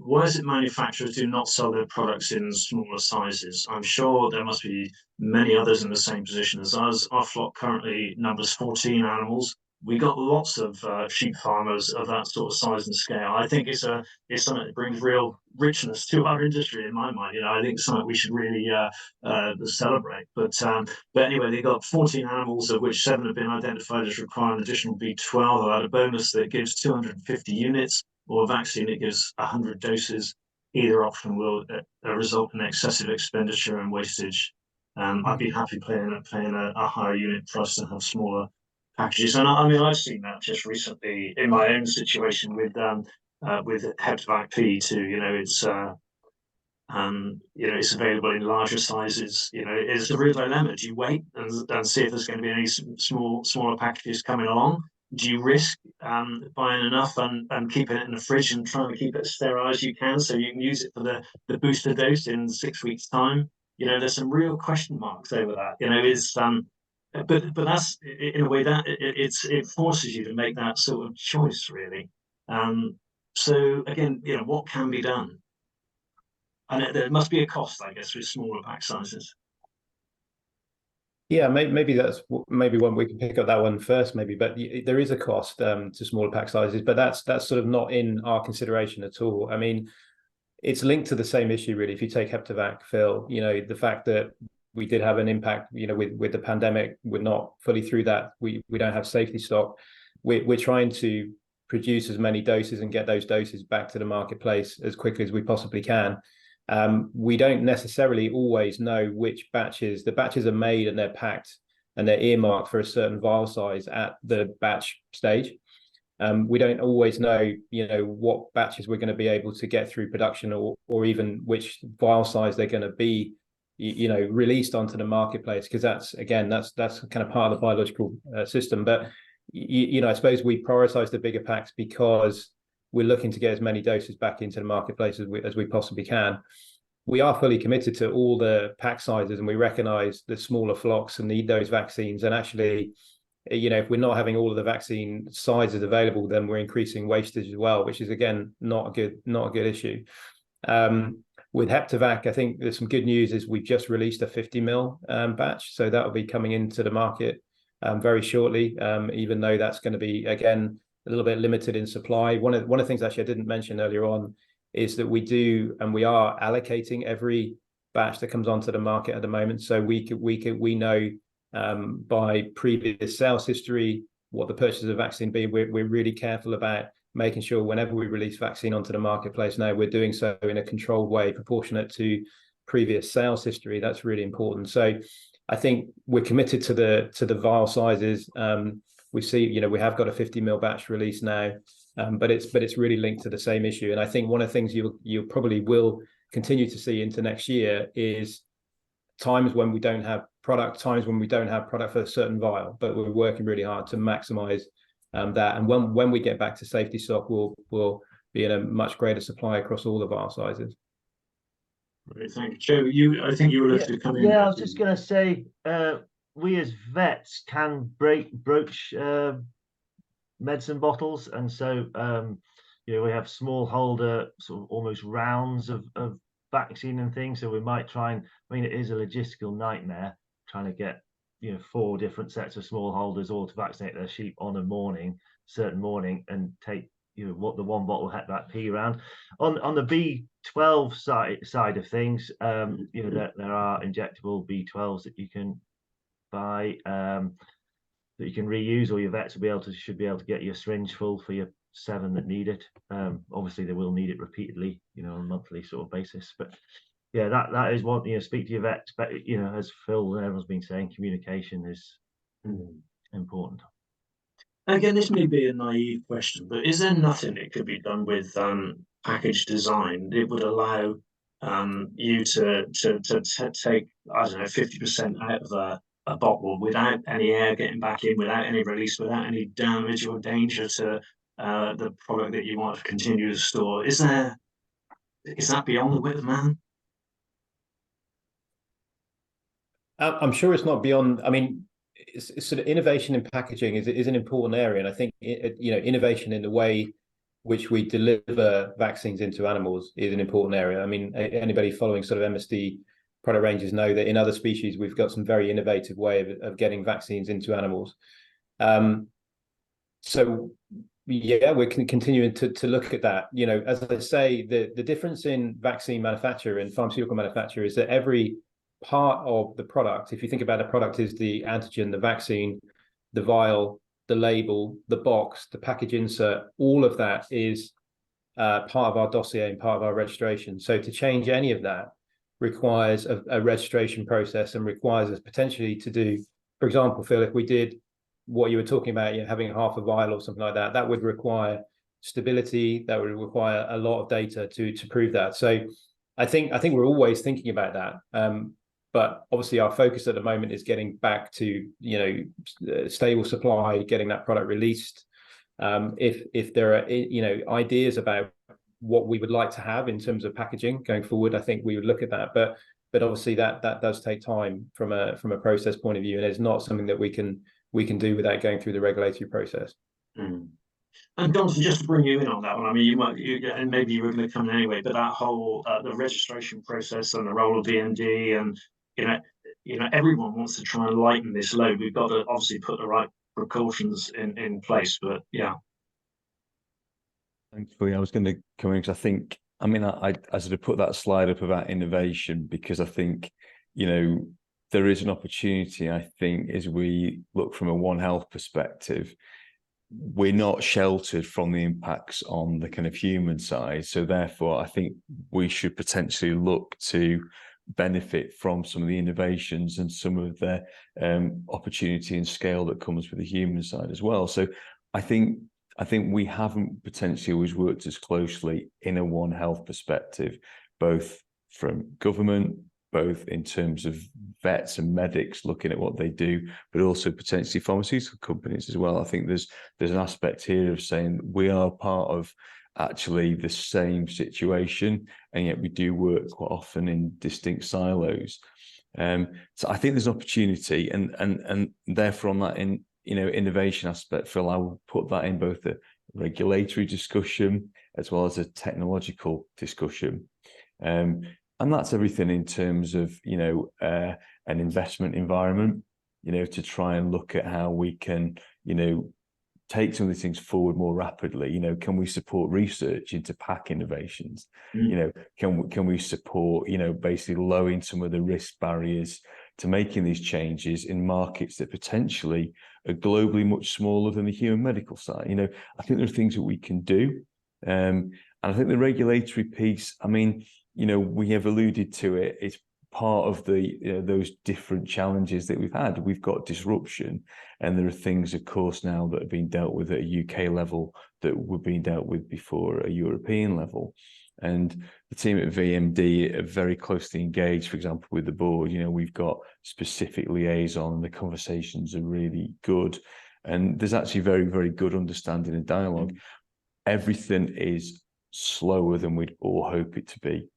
Why is it manufacturers do not sell their products in smaller sizes? I'm sure there must be many others in the same position as us. Our flock currently numbers 14 animals. We got lots of sheep farmers of that sort of size and scale. I think it's something that brings real richness to our industry, in my mind. You know, I think it's something we should really celebrate. But anyway, they got 14 animals, of which 7 have been identified as requiring additional B12. They'll add a bonus that gives 250 units, or a vaccine that gives 100 doses. Either option will result in excessive expenditure and wastage. I'd be happy paying a higher unit price to have smaller packages. And I mean, I've seen that just recently in my own situation with Hepativac P too. You know, it's you know, it's available in larger sizes. You know, it's a real dilemma. Do you wait and see if there's going to be any smaller packages coming along? Do you risk buying enough and keeping it in the fridge and trying to keep it as sterile as you can so you can use it for the booster dose in 6 weeks' time? You know, there's some real question marks over that. You know, but that's in a way that it forces you to make that sort of choice, really. So again, you know, what can be done? And there must be a cost, I guess, with smaller pack sizes. Yeah, maybe that's one we can pick up that one first, maybe. But there is a cost to smaller pack sizes, but that's sort of not in our consideration at all. I mean, it's linked to the same issue, really. If you take Hepativac, Phil, you know, the fact that we did have an impact, you know, with the pandemic, we're not fully through that. We don't have safety stock. We're trying to produce as many doses and get those doses back to the marketplace as quickly as we possibly can. We don't necessarily always know which batches. The batches are made and they're packed and they're earmarked for a certain vial size at the batch stage. We don't always know, you know, what batches we're going to be able to get through production, or even which vial size they're going to be, you know, released onto the marketplace, because that's kind of part of the biological system. But you know, I suppose we prioritize the bigger packs because we're looking to get as many doses back into the marketplace as we possibly can. We are fully committed to all the pack sizes, and we recognize the smaller flocks and need those vaccines. And actually, you know, if we're not having all of the vaccine sizes available, then we're increasing wastage as well, which is, again, not a good issue. With Hepativac, I think there's some good news. Is we've just released a 50 ml batch, so that will be coming into the market very shortly. Even though that's going to be, again, a little bit limited in supply. One of the things actually I didn't mention earlier on is that we are allocating every batch that comes onto the market at the moment. So we know by previous sales history what the purchase of vaccine be. We're really careful about making sure whenever we release vaccine onto the marketplace now, we're doing so in a controlled way, proportionate to previous sales history. That's really important. So I think we're committed to the vial sizes. We see, you know, we have got a 50 ml batch release now, but it's really linked to the same issue. And I think one of the things you probably will continue to see into next year is times when we don't have product, for a certain vial, but we're working really hard to maximize that. And when we get back to safety stock, we'll be in a much greater supply across all the vial sizes. Great, thank you. Joe, I think you were looking to come in. Yeah, I was just going to say, we as vets can broach medicine bottles, and so we have small holder, sort of almost rounds of vaccine and things. So we might try and, I mean, it is a logistical nightmare trying to get 4 different sets of small holders all to vaccinate their sheep on a certain morning, and take what the one bottle Hep P around. On the B12 side of things, there are injectable B12s that you can buy, that you can reuse, or your vets should be able to get your syringe full for your 7 that need it. Obviously they will need it repeatedly, on a monthly sort of basis, but yeah, that is one. Speak to your vets, but as Phil and everyone's been saying, communication is important. Again, this may be a naive question, but is there nothing that could be done with package design that would allow you to take, I don't know, 50% out of a bottle without any air getting back in, without any release, without any damage or danger to the product that you want to continue to store? Is that beyond the wit of man? I'm sure it's not beyond. I mean, it's sort of innovation in packaging is an important area, and I think innovation in the way which we deliver vaccines into animals is an important area. I mean, anybody following sort of MSD product ranges know that in other species we've got some very innovative way of getting vaccines into animals. So yeah, we're continuing to look at that. As I say, the difference in vaccine manufacture and pharmaceutical manufacture is that every part of the product, if you think about a product, is the antigen, the vaccine, the vial, the label, the box, the package insert, all of that is part of our dossier and part of our registration. So to change any of that requires a registration process, and requires us potentially to do, for example, Phil, if we did what you were talking about, having half a vial or something like that, that would require stability, that would require a lot of data to prove that. So I think we're always thinking about that. But obviously our focus at the moment is getting back to stable supply, getting that product released. If there are ideas about what we would like to have in terms of packaging going forward, I think we would look at that. But obviously that does take time from a process point of view, and it's not something that we can do without going through the regulatory process. And Jonathan, just to bring you in on that one, I mean, and maybe you were going to come in anyway, but that whole the registration process and the role of VMD, and everyone wants to try and lighten this load. We've got to obviously put the right precautions in place, but yeah. Thanks, Lee. I was going to come in because I sort of put that slide up about innovation, because I think, there is an opportunity, I think, as we look from a One Health perspective. We're not sheltered from the impacts on the kind of human side. So therefore, I think we should potentially look to benefit from some of the innovations and some of the opportunity and scale that comes with the human side as well. So I think we haven't potentially always worked as closely in a One Health perspective, both from government, both in terms of vets and medics looking at what they do, but also potentially pharmaceutical companies as well. I think there's an aspect here of saying we are part of actually the same situation, and yet we do work quite often in distinct silos. So I think there's an opportunity, and therefore on that innovation aspect, Phil, I will put that in both the regulatory discussion as well as a technological discussion. And that's everything in terms of, an investment environment, to try and look at how we can, take some of these things forward more rapidly. Can we support research into pack innovations? Can we support, basically lowering some of the risk barriers to making these changes in markets that potentially are globally much smaller than the human medical side? I think there are things that we can do. And I think the regulatory piece, we have alluded to it. It's part of the those different challenges that we've had. We've got disruption, and there are things, of course, now that are being dealt with at a UK level that were being dealt with before at a European level. And the team at VMD are very closely engaged, for example, with the board. We've got specific liaison. The conversations are really good, and there's actually very, very good understanding and dialogue. Everything is slower than we'd all hope it to be.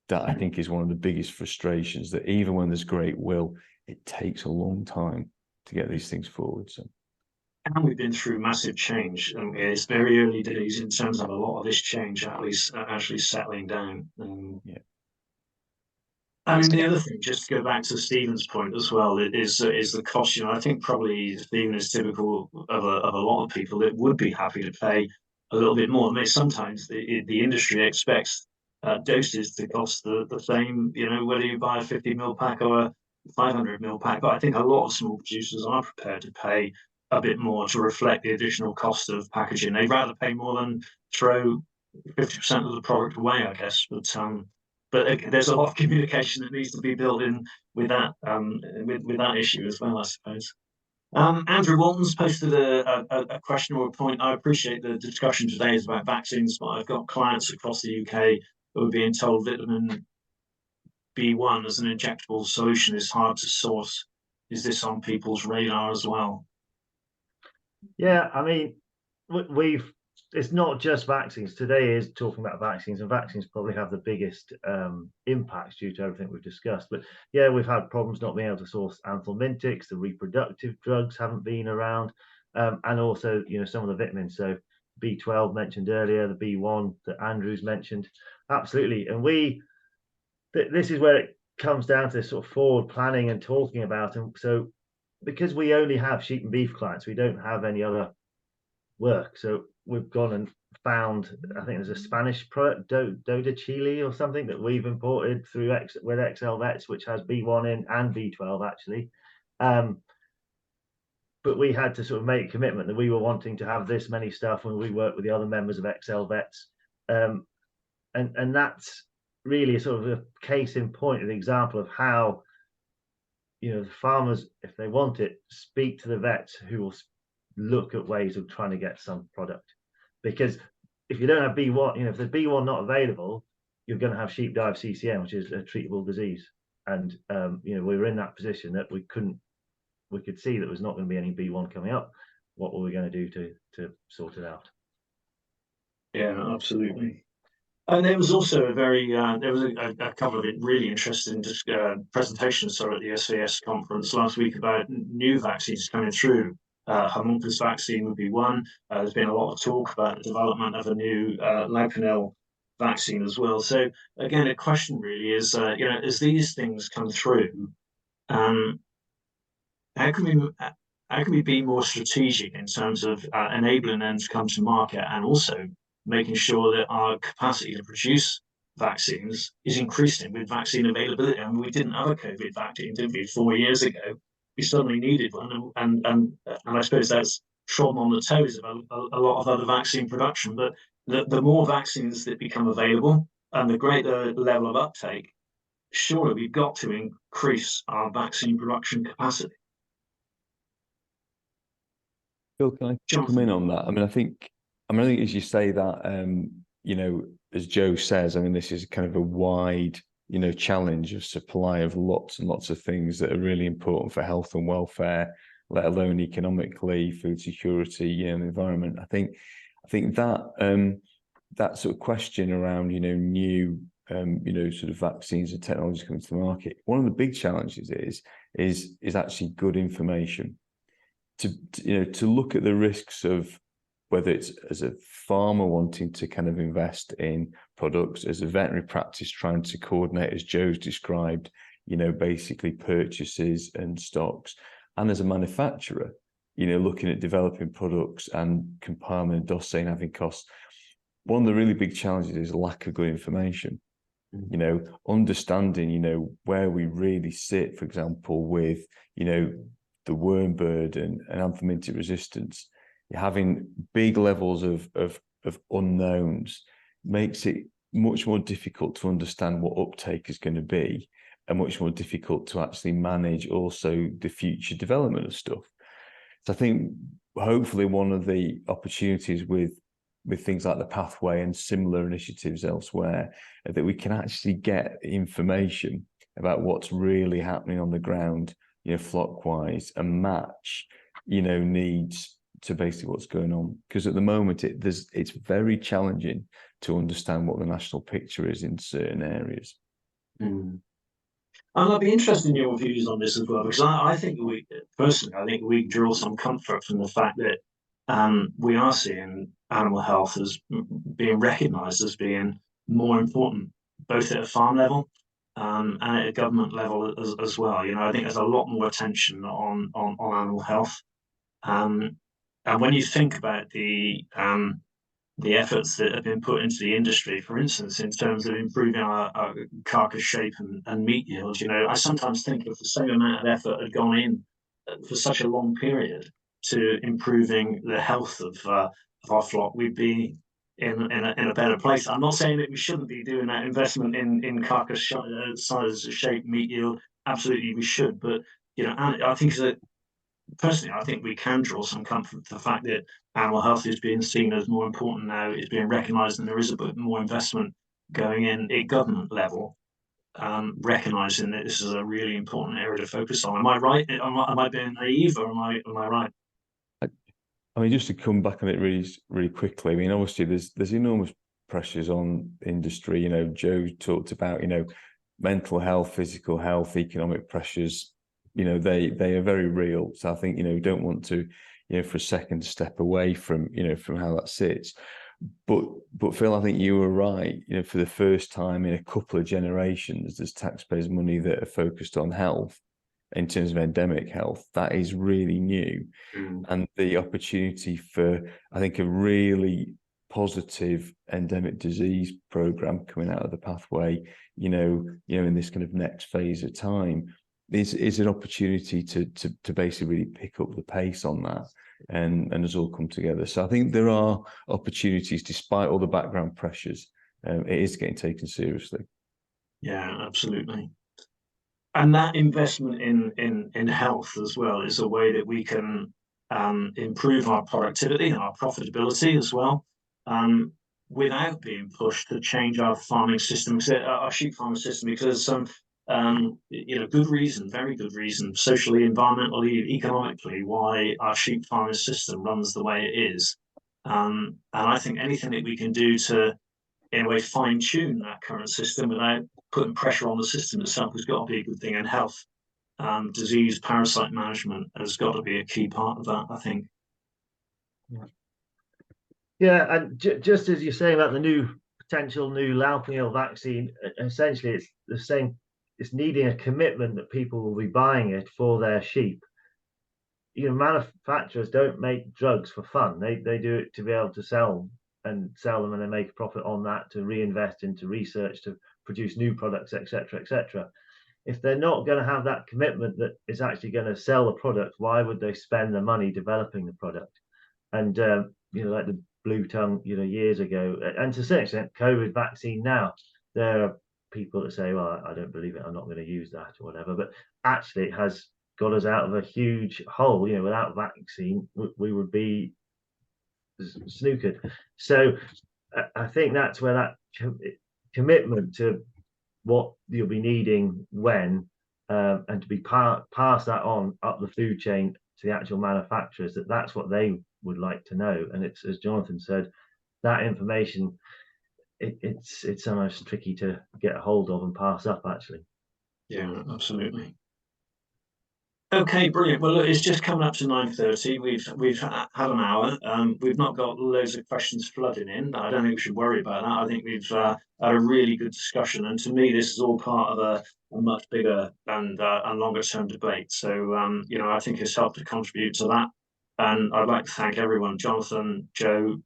that I think is one of the biggest frustrations, that even when there's great will, it takes a long time to get these things forward. So. And we've been through massive change. It's very early days in terms of a lot of this change actually settling down. Yeah. I mean, the other thing, just to go back to Stephen's point as well, is the cost. You know, I think probably Stephen is typical of a lot of people that would be happy to pay a little bit more. I mean, sometimes the industry expects doses to cost the same, you know, whether you buy a 50ml pack or a 500ml pack. But I think a lot of small producers are prepared to pay a bit more to reflect the additional cost of packaging. They'd rather pay more than throw 50% of the product away, I guess. But there's a lot of communication that needs to be built in with that with that issue as well, I suppose. Andrew Walton's posted a question or a point. I appreciate the discussion today is about vaccines, but I've got clients across the UK who are being told vitamin B1 as an injectable solution is hard to source. Is this on people's radar as well? Yeah, I mean, it's not just vaccines. Today is talking about vaccines, and vaccines probably have the biggest impacts due to everything we've discussed. But yeah, we've had problems not being able to source anthelmintics. The reproductive drugs haven't been around, and also, you know, some of the vitamins. So B12 mentioned earlier, the B1 that Andrew's mentioned, absolutely. And this is where it comes down to this sort of forward planning and talking about. And so, because we only have sheep and beef clients, we don't have any other work. So we've gone and found, I think there's a Spanish product, Doda Chile or something, that we've imported through with XL Vets, which has B1 in and B12 actually. But we had to sort of make a commitment that we were wanting to have this many stuff when we work with the other members of XL Vets. And that's really sort of a case in point, an example of how, you know, the farmers, if they want it, speak to the vets who will look at ways of trying to get some product. Because if you don't have B1, you know, if there's B1 not available, you're going to have sheep die of CCM, which is a treatable disease. And you know, we were in that position that we could see that there was not going to be any B1 coming up. What were we going to do to sort it out? Yeah, absolutely. And there was also there was a couple of really interesting presentations at the SVS conference last week about new vaccines coming through. Homunculus vaccine would be one. There's been a lot of talk about the development of a new Laucanel vaccine as well. So again, the question really is, you know, as these things come through, how can we be more strategic in terms of enabling them to come to market, and also making sure that our capacity to produce vaccines is increasing with vaccine availability? I mean, we didn't have a COVID vaccine, did we, 4 years ago? We suddenly needed one, and I suppose that's trodden on the toes of a lot of other vaccine production. But the more vaccines that become available and the greater level of uptake, surely we've got to increase our vaccine production capacity. Phil, can I come in on that? I mean, I think as you say that, you know, as Joe says, I mean, this is kind of a wide, you know, challenge of supply of lots and lots of things that are really important for health and welfare, let alone economically, food security, you know, the environment. I think that that sort of question around, you know, new, you know, sort of vaccines and technologies coming to the market. One of the big challenges is actually good information. To look at the risks of, whether it's as a farmer wanting to kind of invest in products, as a veterinary practice trying to coordinate, as Joe's described, you know, basically purchases and stocks, and as a manufacturer, you know, looking at developing products and compiling and dossing, having costs. One of the really big challenges is lack of good information. You know, understanding, you know, where we really sit, for example, with, you know, the worm burden and anthelmintic resistance. Having big levels of unknowns makes it much more difficult to understand what uptake is going to be, and much more difficult to actually manage also the future development of stuff. So I think hopefully one of the opportunities with things like the pathway and similar initiatives elsewhere, that we can actually get information about what's really happening on the ground, you know, flock-wise, and match, you know, needs to basically what's going on. Because at the moment, it's very challenging to understand what the national picture is in certain areas. And I'd be interested in your views on this as well, because I think I think we draw some comfort from the fact that we are seeing animal health as being recognised as being more important, both at a farm level and at a government level as well. You know, I think there's a lot more attention on animal health, and when you think about the efforts that have been put into the industry, for instance, in terms of improving our carcass shape and meat yields, you know, I sometimes think if the same amount of effort had gone in for such a long period to improving the health of our flock, we'd be in a better place. I'm not saying that we shouldn't be doing that investment in carcass size, shape, meat yield. Absolutely, we should. But you know, I think that personally, I think we can draw some comfort to the fact that animal health is being seen as more important now, is being recognised, and there is a bit more investment going in at government level, recognising that this is a really important area to focus on. Am I right? Am I being naive, or am I right? I mean, just to come back on it really quickly. I mean, obviously, there's enormous pressures on industry. You know, Joe talked about, you know, mental health, physical health, economic pressures. You know, they are very real. So I think, you know, we don't want to, you know, for a second step away from, you know, from how that sits. But Phil, I think you were right. You know, for the first time in a couple of generations, there's taxpayers' money that are focused on health in terms of endemic health. That is really new. And the opportunity for, I think, a really positive endemic disease program coming out of the pathway, you know, in this kind of next phase of time is an opportunity to basically really pick up the pace on that and us all come together. So I think there are opportunities despite all the background pressures. It is getting taken seriously. Yeah, absolutely. And that investment in health as well is a way that we can improve our productivity and our profitability as well, without being pushed to change our farming system, our sheep farming system, because you know, good reason, very good reason, socially, environmentally, economically, why our sheep farming system runs the way it is. And I think anything that we can do to, in a way, fine tune that current system without putting pressure on the system itself has got to be a good thing. And health, disease, parasite management has got to be a key part of that, I think. Yeah, and just as you're saying about the potential new Laupinil vaccine, essentially it's the same. It's needing a commitment that people will be buying it for their sheep. You know, manufacturers don't make drugs for fun. They do it to be able to sell them, and they make a profit on that, to reinvest into research, to produce new products, etc., etc. If they're not going to have that commitment that is actually going to sell the product, why would they spend the money developing the product? And you know, like the blue tongue, you know, years ago, and to a certain extent, COVID vaccine now, there are people that say, well, I don't believe it, I'm not going to use that or whatever. But actually, it has got us out of a huge hole. You know, without vaccine, we would be snookered. So I think that's where that commitment to what you'll be needing when, and to be pass that on up the food chain to the actual manufacturers, that's what they would like to know. And it's, as Jonathan said, that information, it's sometimes tricky to get a hold of and pass up, actually. Yeah, absolutely. Okay, brilliant. Well, look, it's just coming up to 9:30. We've had an hour. We've not got loads of questions flooding in. I don't think we should worry about that. I think we've had a really good discussion, and to me, this is all part of a much bigger and longer term debate. So, you know, I think it's helped to contribute to that. And I'd like to thank everyone, Jonathan, Joe,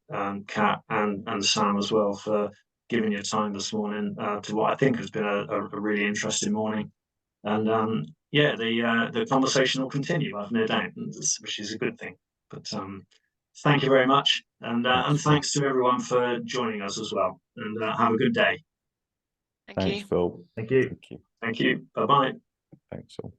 Kat, and Sam as well, for giving your time this morning to what I think has been a really interesting morning. And yeah, the conversation will continue, I've no doubt, which is a good thing. But thank you very much, and thanks to everyone for joining us as well. And have a good day. Thank you. Thanks, Phil. Thank you. Thank you. Thank you. Bye bye. Thanks all.